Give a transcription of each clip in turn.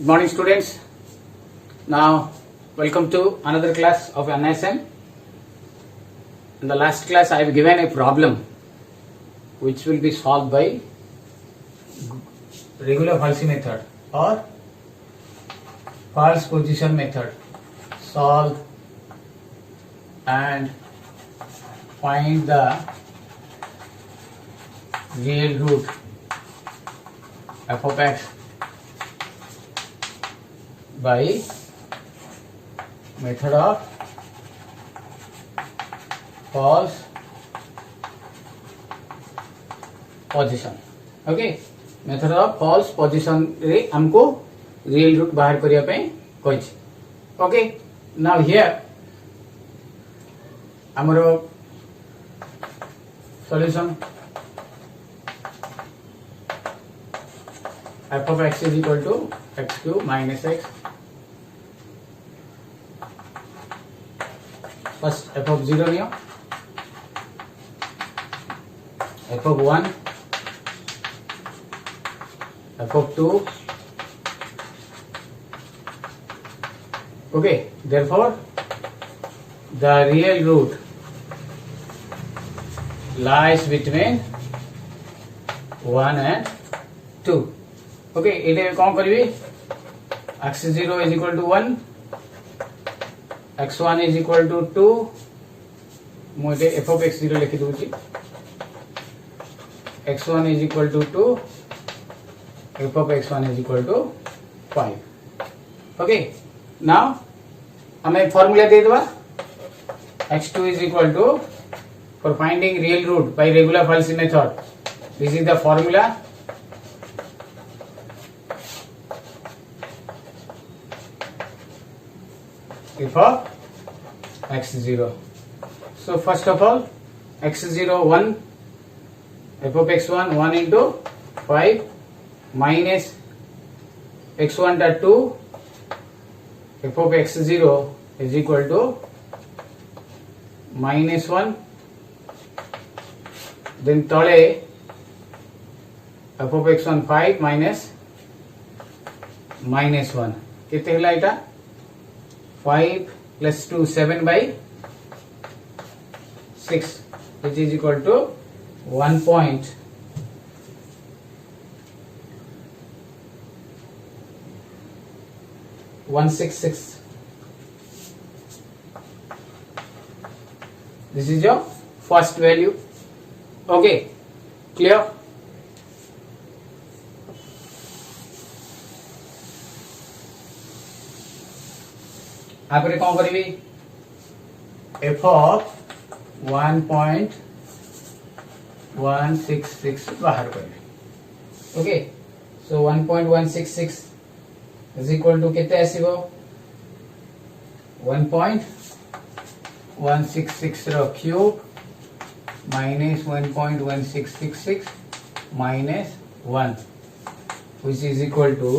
Good morning, students. Now, welcome to another class of NSM. In the last class, I have given a problem which will be solved by regular falsi method or false position method. Solve and find the real root f of x by method of false position. Okay method of false position रे हमको real root बाहर करिया पे कहिछि. Okay now here हमरो solution f of x is equal to x cube minus x. First f of 0 Leo, f of 1, f of 2. Okay, therefore the real root lies between 1 and 2. Okay ये कौन करी x0 is equal to 1, x1 is equal to 2. मुझे f of x0 लिखी दूँगी, x1 is equal to 2, f of x1 is equal to 5. Okay now हमें formula दे दवा, x2 is equal to, for finding real root by regular falsi method, this is the formula. F of x0. So first of all, x0 1, f of x1 1 into 5 minus x1 dot 2, f of x0 is equal to minus 1. Then तले f of x1 5 minus minus 1 कितने होला इटा 5 plus 2 7 by 6 which is equal to 1.166. This is your first value. Okay, clear? आपने कौन करी f of 1.166 बाहर करें. Okay so 1.166 is equal to कितने आसीबो 1.166 रो cube minus 1.1666 minus 1 which is equal to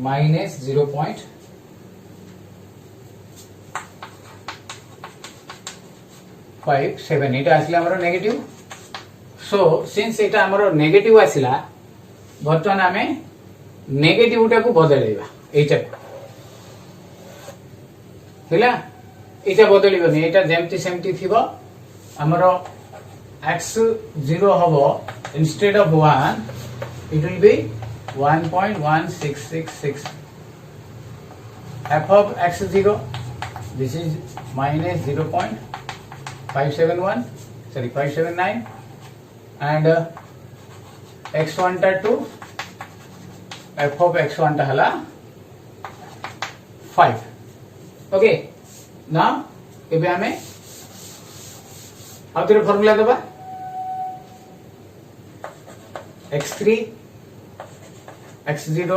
minus 0.57. এটা আসলে আমার নেগেটিভ. সো সিন্স এটা আমার নেগেটিভ আসিলা, বর্তমান আমি নেগেটিভটাকে বদলাইবা. এইটা হলা, এটা বদলিবনি, এটা যেমতি সেমতি থিব. আমার x0 হবো instead of 1 it will be 1.1666. f of x0, this is minus 0.579, and x1 ta 2, f of x1 ta hala 5. Okay, now एबे हमें आउथरे फार्मूला देबा x3 x0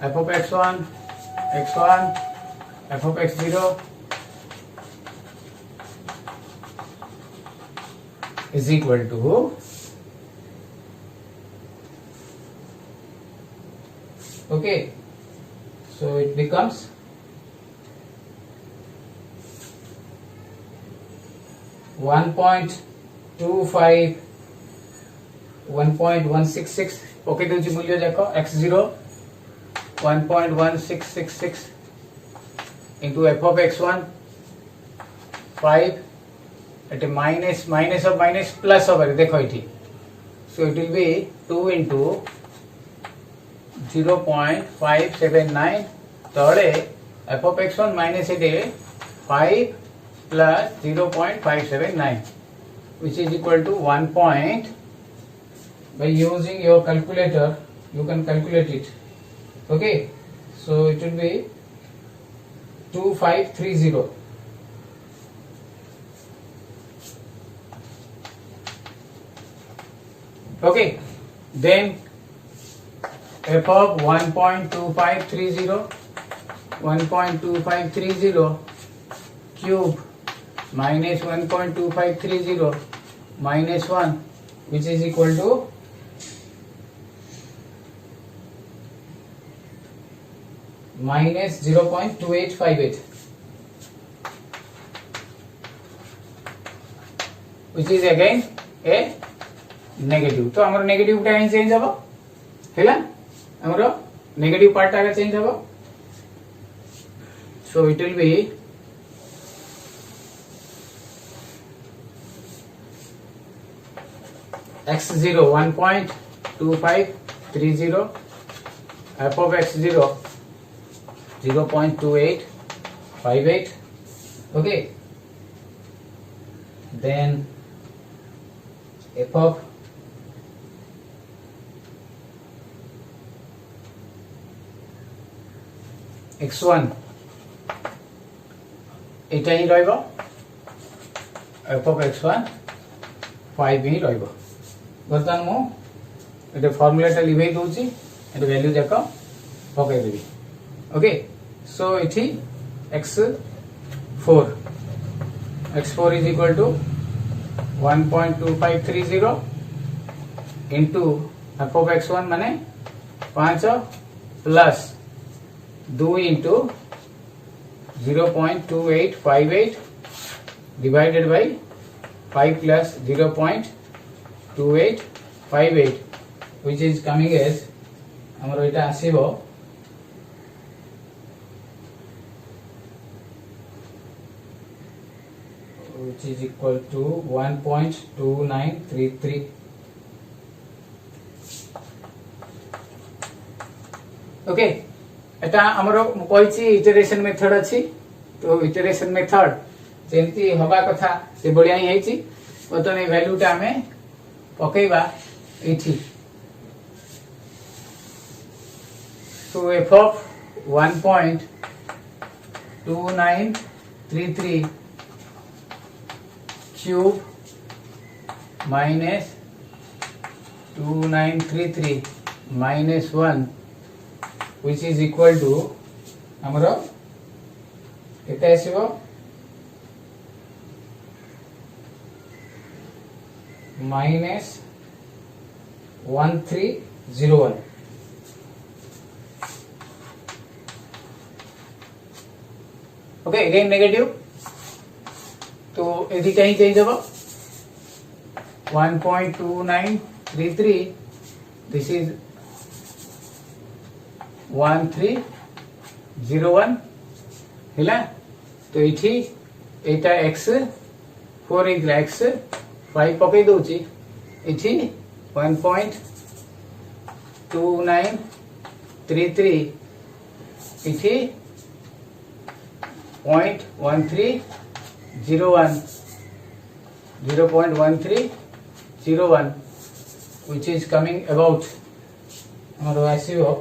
f of x1 x1 f of x0 is equal to okay, so it becomes 1.25 1.166 पके दूची मूल्य जाक x0 1.1666 into f of x1 5 at a minus of minus plus over देखो इठी so it will be 2 into 0.579 तळे f of x1 minus it 5 plus 0.579 which is equal to 1 point. By using your calculator you can calculate it. Okay, so it will be 2530. Okay, then f of 1.2530 cube minus 1.2530 minus 1 which is equal to minus 0.2858 which is again a negative. तो हमर negative टा change हबो हैला हमर negative part टा change हबो so it will be x0 1.2530 f of x0 0.2858. Okay, then f of x1 এটা হি রইব f of x1 5 হি রইব বর্তমান মু এটা ফর্মুলাটা লিভাই দউছি এটা ভ্যালু যাক পকাই দেবি. Okay, so इठी x4 is equal to 1.2530 into f of x1 माने 5 plus 2 into 0.2858 divided by 5 plus 0.2858 which is coming as हमरो एटा आसीबो which is equal to 1.2933. Okay, এটা हमरो কইছি ইটারেশন মেথড আছে তো ইটারেশন মেথড যেমতি হবা কথা সে বড়িয়া হি হেছি বর্তমানে ভ্যালুটা আমি পকাইবা এठी so f of 1.2933 cube minus 2933 minus 1 which is equal to हमरो केते आसीबो minus 1301. Okay, again negative तो यदि कहीं चेंज हो 1.2933 this is 1301 हैला तो इठी एटा x4 is x5 पकई Dochi इठी 1.2933 इठी 0.1301 which is coming about हमरो आसीबो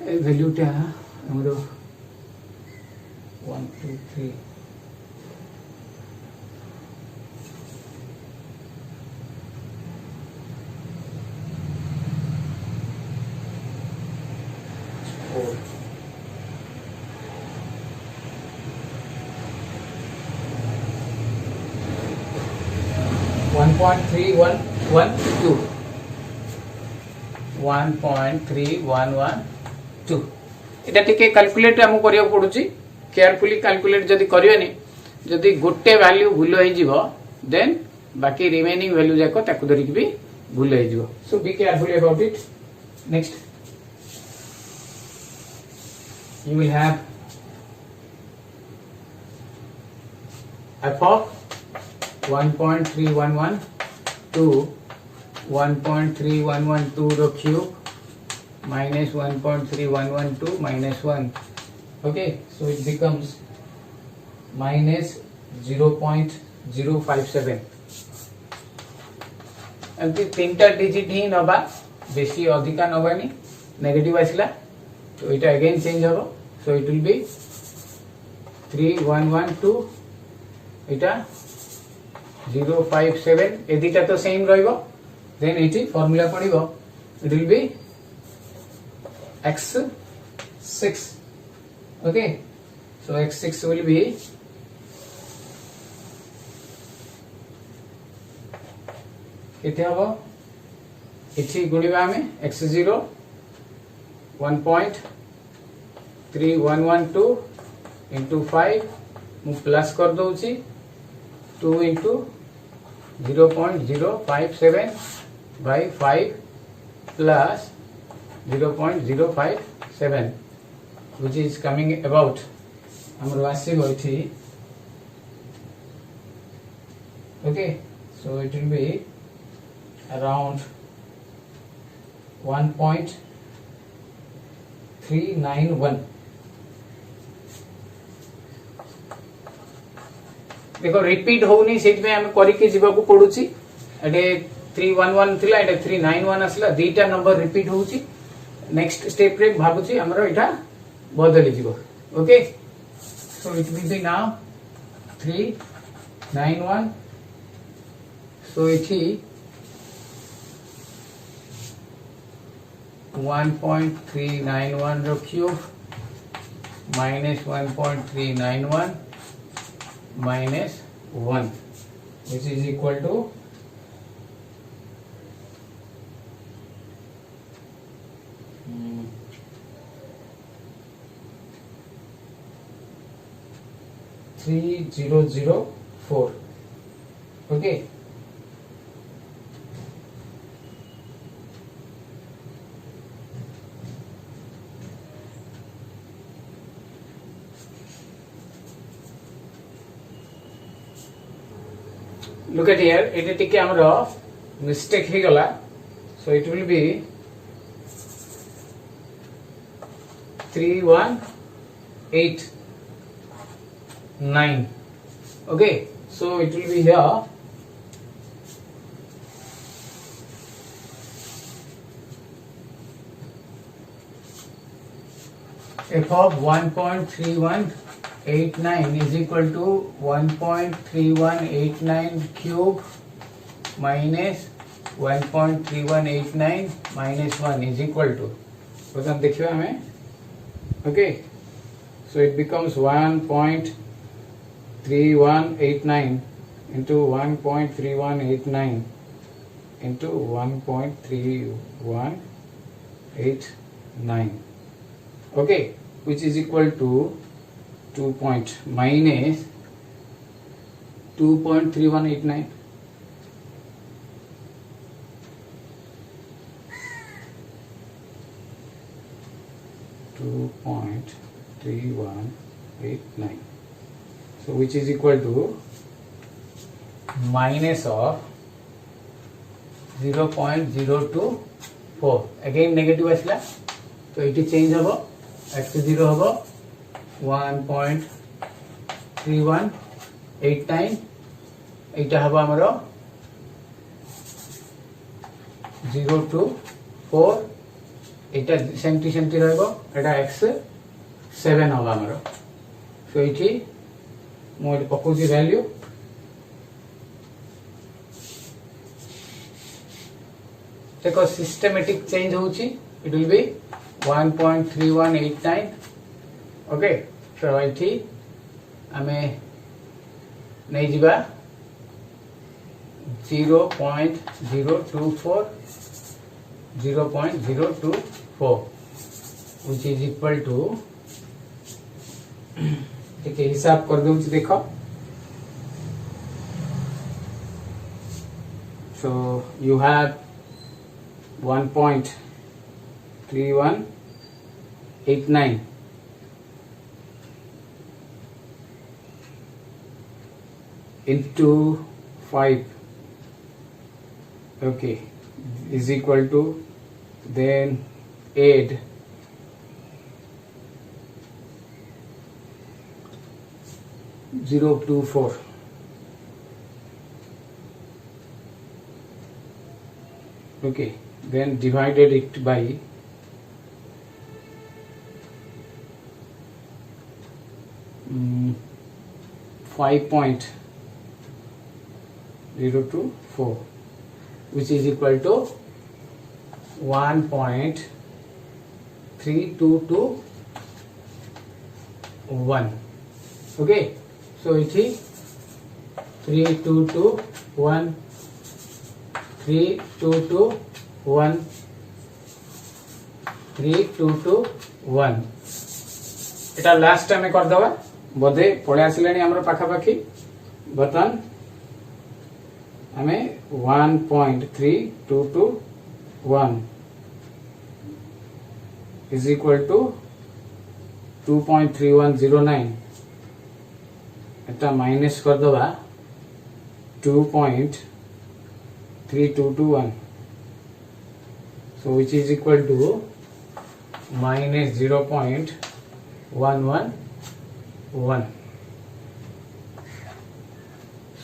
वैल्यू टा हमरो 1 2 3 4 1.3112 1.3112 এটা টিকে ক্যালকুলেট আমু করিয়া পড়ুছি केयरफुली कैलकुलेट जदि करियोनी जदि गोटे वैल्यू भूल हो जिवो देन बाकी रिमेनिंग वैल्यू जाको ताकू धरिक भी भूल हो जिवो so be careful about it next you will have f of 1.3112 to 1.3112 रो cube minus 1.3112 minus 1. Okay, so it becomes minus 0.057. एमती तीनटा डिजिट ही नबा बेसी अधिका नबानी नेगेटिव आसला तो इटा अगेन चेंज हो सो इट विल बी 3112 इटा 057 ए दुटा तो सेम रहइबो देन इटी फार्मूला पड़िबो it will be x6 okay so x6 will be केते हबो इठी गुणिबा हमें x0 1.3112 into 5 मु प्लस कर दोची 2 into 0.057 by 5 plus 0.057 which is coming about हमर वासी होइथि okay so it will be around 1.391 देखो रिपीट होउनी सेट में हम करि के जीवा को पडुची एडे 311 थिला एडे 391 असला दीटा नंबर रिपीट होउची नेक्स्ट स्टेप रे भाबुची हमरो इटा बदली जीवो okay so it will be now 391 so इथि 1.391 रो cube minus 1.391 minus 1 which is equal to 3004 okay look at here it टिके हमरो मिस्टेक हे गला so it will be 3189 okay so it will be here f of 1.3189 is equal to 1.3189 cube minus 1.3189 minus 1 is equal to प्रथम देखिए हमें okay so it becomes 1.3189 into 1.3189 into 1.3189 okay which is equal to 2 point minus 2.3189 2.3189 so which is equal to minus of 0.024 again negative asla so it change hobo x0 hobo 1.3189 एटा हबा हमरो 0 to 4 Etah सेमटी सेमटी रहइबो Etah x7 होगा हमरो so इठी मो एटी पकोजी value देखो systematic change होउची it will be 1.3189 okay so इठी हमें नहीं जीवा 0.024 which is equal to ठीक है हिसाब कर दूं देखो so you have 1.3189 into 5 okay is equal to then add 0.24 okay then divided it by 5.024 which is equal to 1.3221 okay so it is 3221 3221 3221 Etah last time कर दवा बोधे पळे आसिलानी हमर पाखा पाखी बर्तन हमें 1.3221 is equal to 2.3109 Etah minus कर दवा 2.3221 so which is equal to minus 0.111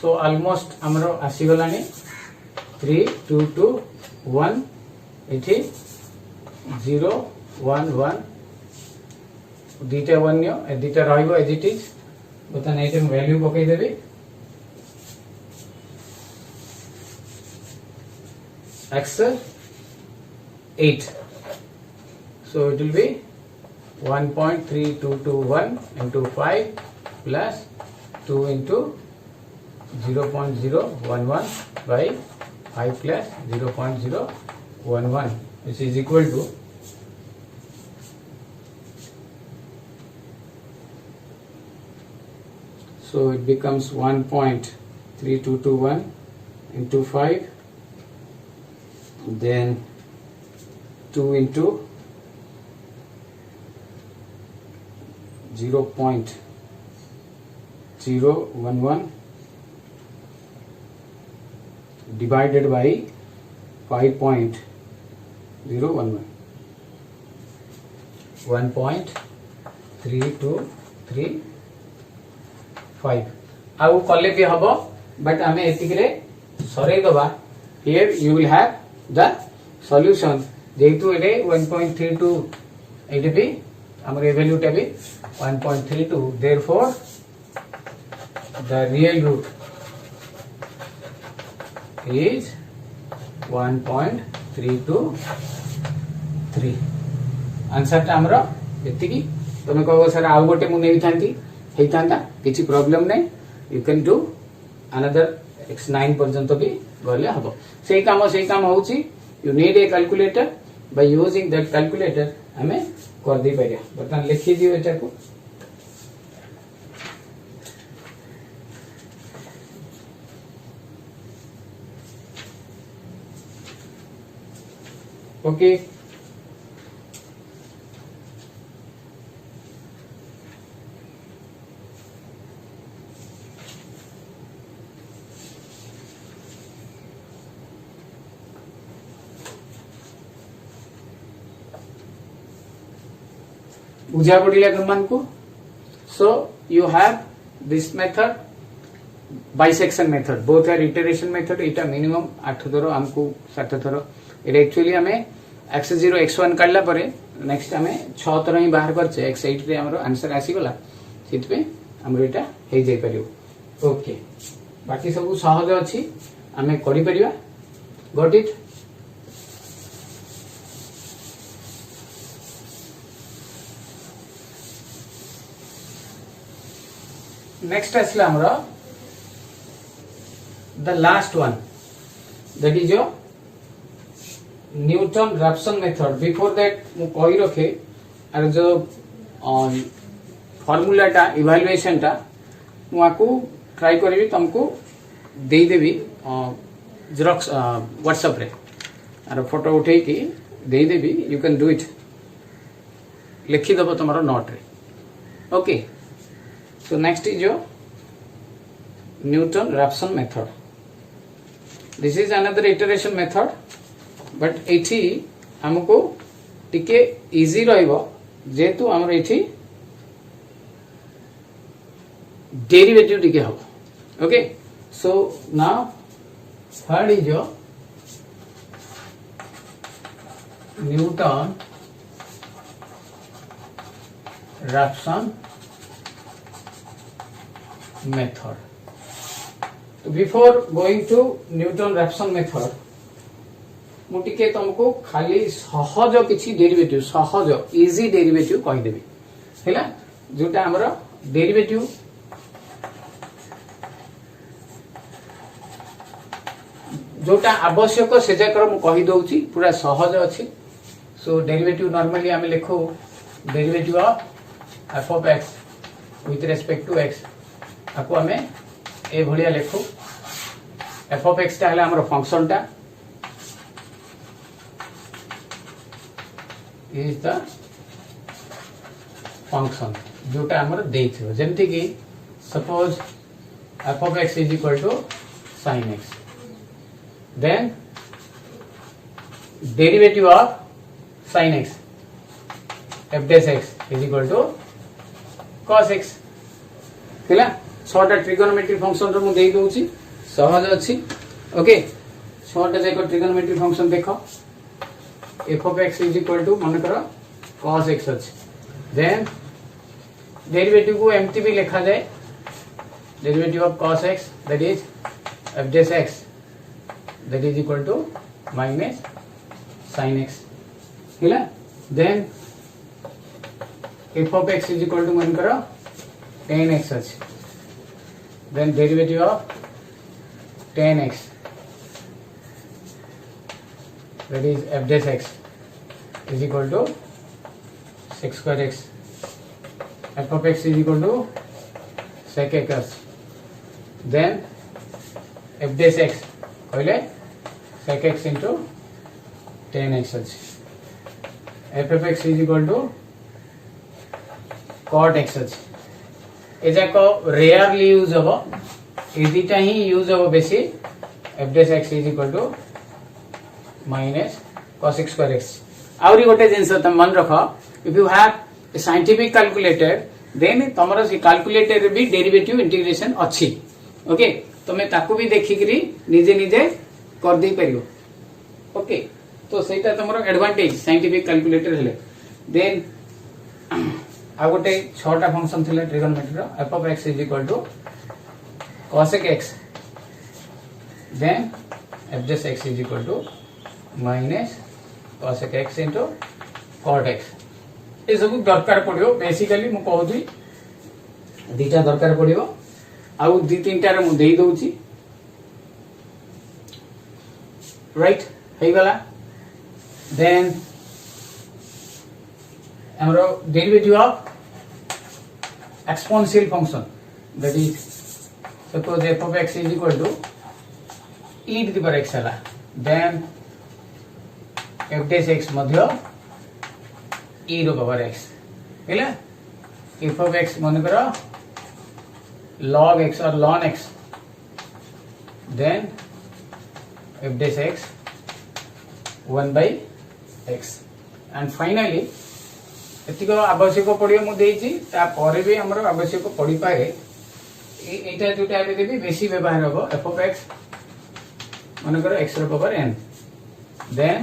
so almost हमरो आसी गलानी 3221 एठी 011 दीटा वन्य दीटा रहइबो एज इट इज बतन एटे वैल्यू पकई देबी x8 so it will be 1.3221 into 5 plus 2 into 0.011 by 5 plus 0.011 which is equal to so it becomes 1.3221 into 5 then 2 into 0.011 divided by 5.011 1.3235 आउ कले भी हबो बट हमें एतिकरे सरे दबा here you will have the solution जेतु एटे 1.32 एटे भी हमर वैल्यू टे भी 1.32 therefore the real root is 1.323 answer ता हमरो एतिकी तमे कहबो सर आउ गोटे मु नेई थांती हेई थांता किछि प्रॉब्लम नै you can do another x9 पर्यंत भी गले हबो सेई काम होउची you need a calculator by using that calculator हमें कर दे परिया बर्तन लिखि दियो एटा को ओके बुझा पड़िला तुम को so you have this method bisection method both are iteration method इटा मिनिमम 8 थरो हमको 7 थरो इट एक्चुअली हमें x0 x1 काढला परे नेक्स्ट आमे 6 थर ही बाहर करछे x8 रे हमरो आंसर आसी गला सिट पे हमरो एटा हे जाय परियो ओके बाकी सब सहज अछि आमे करि परिबा गॉट इट नेक्स्ट आसला हमरा the last one that is your Newton Raphson method before that मु कहि रखे आर जो फार्मूला टा इवैल्यूएशन टा मु आकू ट्राई करबी तुमको दे देबी जेरॉक्स व्हाट्सएप रे आर फोटो उठे की दे देबी यू कैन डू इट लिखि दबो तुम्हारा नोट रे okay so next is your Newton Raphson method this is another iteration method but एठी हमको टिके इजी रहइबो जेतु हमर एठी डेरिवेटिव टिके हो okay so now third is your Newton Raphson method तो before going to Newton Raphson method मुटिके तुमको खाली सहज किछि डेरिवेटिव सहज इजी डेरिवेटिव कहि देबी हैला जोटा हमरा डेरिवेटिव जोटा आवश्यक से जाकर मु कहि दउची पूरा सहज अछि सो डेरिवेटिव नॉर्मली हम लिखो derivative of f of x with respect to x आको हमें ए भलिया लिखो f of x ता हला हमर फंक्शन टा is the function जोटा हमर देइथियो जेमति कि suppose f of x is equal to sin x then derivative of sin x f dash x is equal to cos x हैला छोटा ट्रिगोनोमेट्रिक फंक्शन रो मु देइ दोउची सहज अछि ओके छोटा जेको ट्रिगोनोमेट्रिक फंक्शन देखो f of x is equal to मन करो cos x अछि then डेरिवेटिव को एम्प्टी भी लिखा जाए derivative of cos x that is f dash x that is equal to minus sin x हैला then f of x is equal to मन करो tan x अछि then derivative of tan x that is f dash x is equal to sec square x f of x is equal to sec x then f dash x कहले sec x into tan x अछि f of x is equal to cot x अछि ए जाको rarely use हबो ए दिटा ही use हबो बेसी f dash x is equal to minus cos x square x आउरी गोटे जिंस तम मन रखो if you have a scientific calculator then तमरो सी कैलकुलेटर रे भी डेरिवेटिव इंटीग्रेशन अछि ओके तमे ताकू भी देखि करी निजे निजे कर दे परियो ओके तो सेटा तमरो एडवांटेज साइंटिफिक कैलकुलेटर हेले देन आ गोटे 6टा फंक्शन थिले ट्रिगोनोमेट्री रो f of x is equal to cosec x then f dash x is equal to minus cosec x into cot x ए सब दरकार पड़ियो बेसिकली मु कहउची दीटा दरकार पड़ियो आउ दी तीनटा रे मु देई दउची राइट हे गला देन हमरो derivative of exponential function that is suppose f of x is equal to e to the power x हला देन f dash x मध्य e रो पावर x हैला f of x मन करो log x और ln x then f dash x 1 by x and finally एतिको आवश्यक पड़ियो मु देइची ता परे भी हमरो आवश्यक पड़ी पाए एटा जोटा एबे देबी बेसी व्यवहार होबो f of x मन करो x रो power n then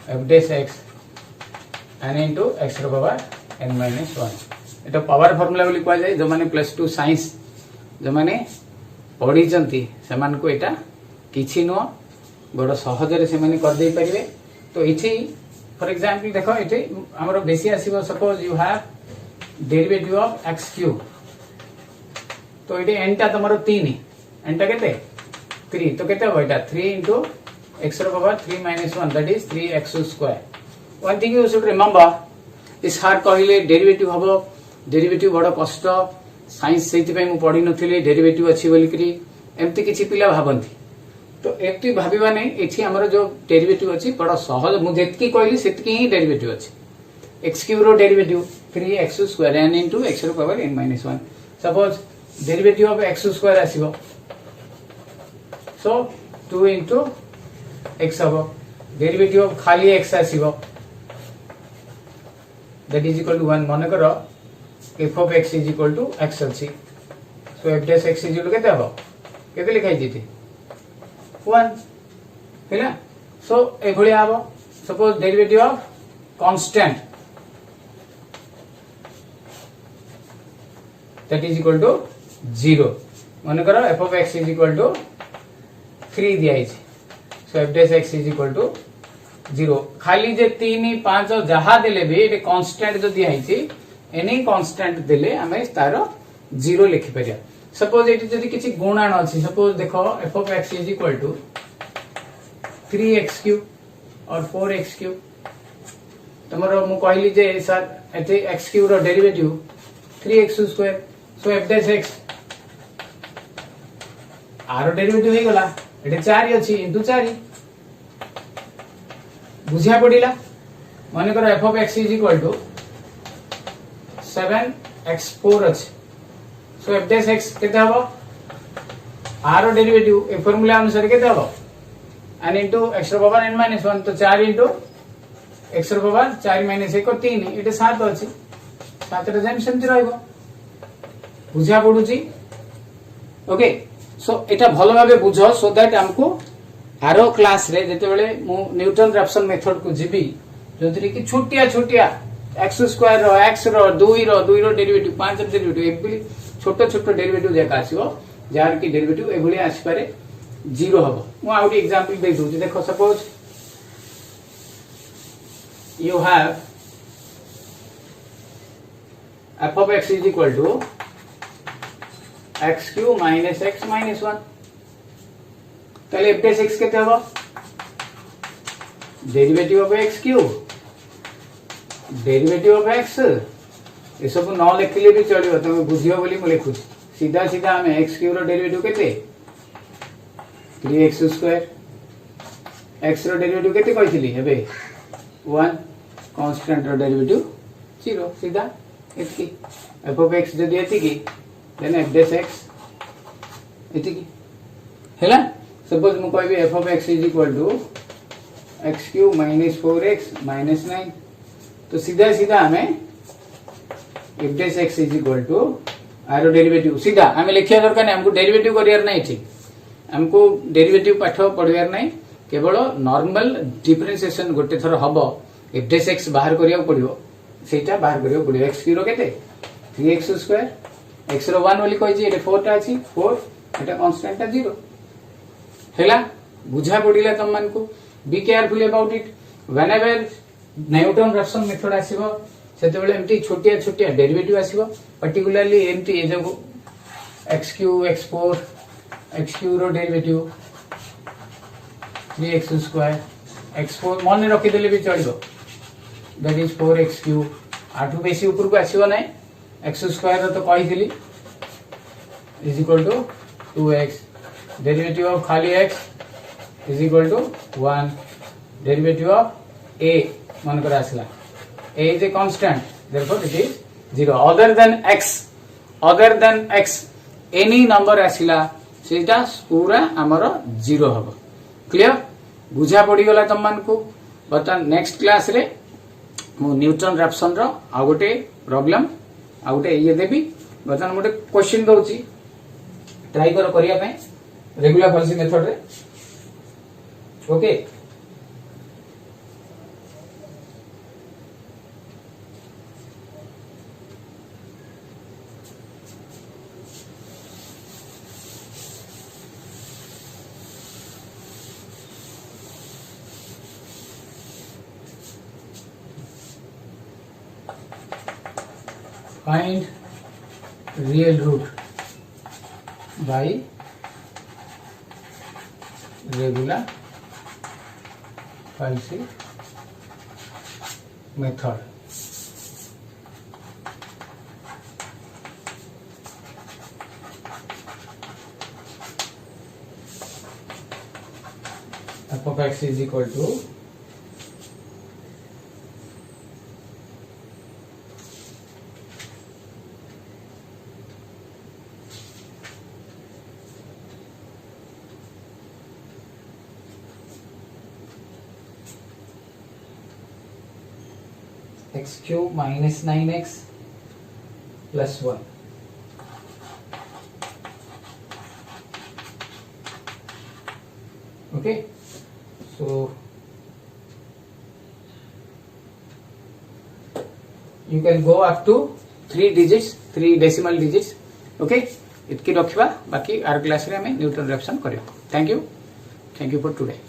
f dash x n into x रो पावर एन माइनस 1 एटा पावर फार्मूला बोली कह जाए जो माने +2 साइंस जो माने पढ़ी चंती सेमान को एटा किछि नो बड़ सहज रे से माने कर दे परिवे तो इछि फॉर एग्जांपल देखो इछि हमरो बेसी आसीबो suppose you have derivative of x cube तो इटे n ता तमरो 3 n ता केते 3 तो केते हो एटा 3 into x रो power 3 minus 1 that is 3x square one thing you should remember इस हार कहले डेरिवेटिव हबो डेरिवेटिव बड़ कष्ट साइंस सेति पय मु पढी नथिले डेरिवेटिव अछि बोली करी एम्ति किछि पिला भाबंती तो एति भाबिबा नै एछि हमर जो डेरिवेटिव अछि बड़ सहज मु जेतकी कहली सेतकी ही डेरिवेटिव अछि x क्यूब रो derivative 3x square n into x रो power n minus 1 suppose derivative of x square आसीबो सो 2 into x हबो डेरिवेटिव ऑफ खाली x आसीबो that is equal to 1 माने करो f of x is equal to x अछि so f dash x is equal to केते हबो केते लिखाइ जेती 1 हैला सो ए भली आबो suppose derivative of constant that is equal to 0 माने करो f of x is equal to 3 दिया छै so f dash x is equal to 0 खाली जे 3 5 जहा देले भी ए कांस्टेंट जो दिया छै एनी कांस्टेंट देले हमें तारो 0 लिखि परिया सपोज एटी जदी किछि गुणन अछि सपोज देखो f of x is equal to 3x cube और 4x क्यूब तमरो मु कहली जे सर एते x क्यूब रो derivative 3x square so f dash x आरो डेरिवेटिव हे गला एटे 4 अछि इनटू 4 बुझिया पडिला माने करो f of x is equal to 7x4 अछि सो f dash x केते हबो आरो डेरिवेटिव ए फार्मूला अनुसार केते हबो n into x रो पावर n minus 1 तो 4 into x रो पावर 4 minus 1 को 3 एटे 7 अछि 7 रे जेम सेमति रहइबो बुझिया पडुची ओके सो एटा भलो भाबे बुझो सो दैट हमको आरो क्लास रे जते बेले मु न्यूटन रैप्सन मेथड को जिबी जोतरी कि छोटिया छोटिया x स्क्वायर रो x रो 2 रो डेरिवेटिव 5 रो डेरिवेटिव एबली छोटो छोटो डेरिवेटिव जे आसीबो जार की डेरिवेटिव एबली आसी पारे 0 हबो मु आउट एग्जांपल दे दउ देखो suppose you have f of x is equal to x cube minus x minus 1 तले f dash x केते हबो derivative of x cube derivative of x ए सब न लिखले भी चलियो तमे बुझियो बोली मु लिखु सीधा सीधा हमें x क्यूब रो डेरिवेटिव केते 3x स्क्वायर x रो डेरिवेटिव केते कहितली हेबे 1 कांस्टेंट रो डेरिवेटिव 0 सीधा इतकी f of x जदी एतिकी देन f dash x एतिकी हैला सपोज मु कहबी f of x is equal to x cube minus 4x minus 9 तो सीधा सीधा हमें f dash x is equal to आरो डेरिवेटिव सीधा हमें लिखिया दरकार नै हमको डेरिवेटिव करियर नै ठीक हमको डेरिवेटिव पाठ पढियार नै केवल नॉर्मल डिफरेंशिएशन गोटे थर हबो f dash x बाहर करिया पड़ियो सेटा बाहर करिया पड़ियो x किलो केते 3x स्क्वायर x रो 1 बोली कहै छी एटे 4 टा अछि 4 एटा कांस्टेंट ता 0 हैला बुझा पडिला तम मन को be careful about it whenever Newton Raphson method आसीबो सेते बेले एमटी छोटिया छोटिया डेरिवेटिव आसीबो पर्टिकुलरली एमटी ए जो x cube x4 x cube रो डेरिवेटिव 3x स्क्वायर x4 मन रखि देले भी चलिबो दैट इज 4x क्यूब आठु बेसी ऊपर को आसीबो नै x स्क्वायर तो कहितली is equal to 2x derivative of खाली x is equal to 1 derivative of a मन कर आसला a is a constant therefore it is 0 other than x any number आसिला सेटा पूरा हमरो 0 हबो क्लियर बुझा पड़ी गला तम मन को बता नेक्स्ट क्लास रे मु न्यूटन रैप्सन रो आ गोटे प्रॉब्लम आ गोटे ये देबी बता मोटे क्वेश्चन दोची ट्राई करो करिया पे रेगुलर फॉर्सी मेथड रे okay find real root by regular FIC method. F of x is equal to x cube minus 9x plus 1. Okay, so you can go up to 3 digits, 3 decimal digits. Okay, इतकी रखा बाकी are class रे हमें Newton reaction करियो. Thank you for today.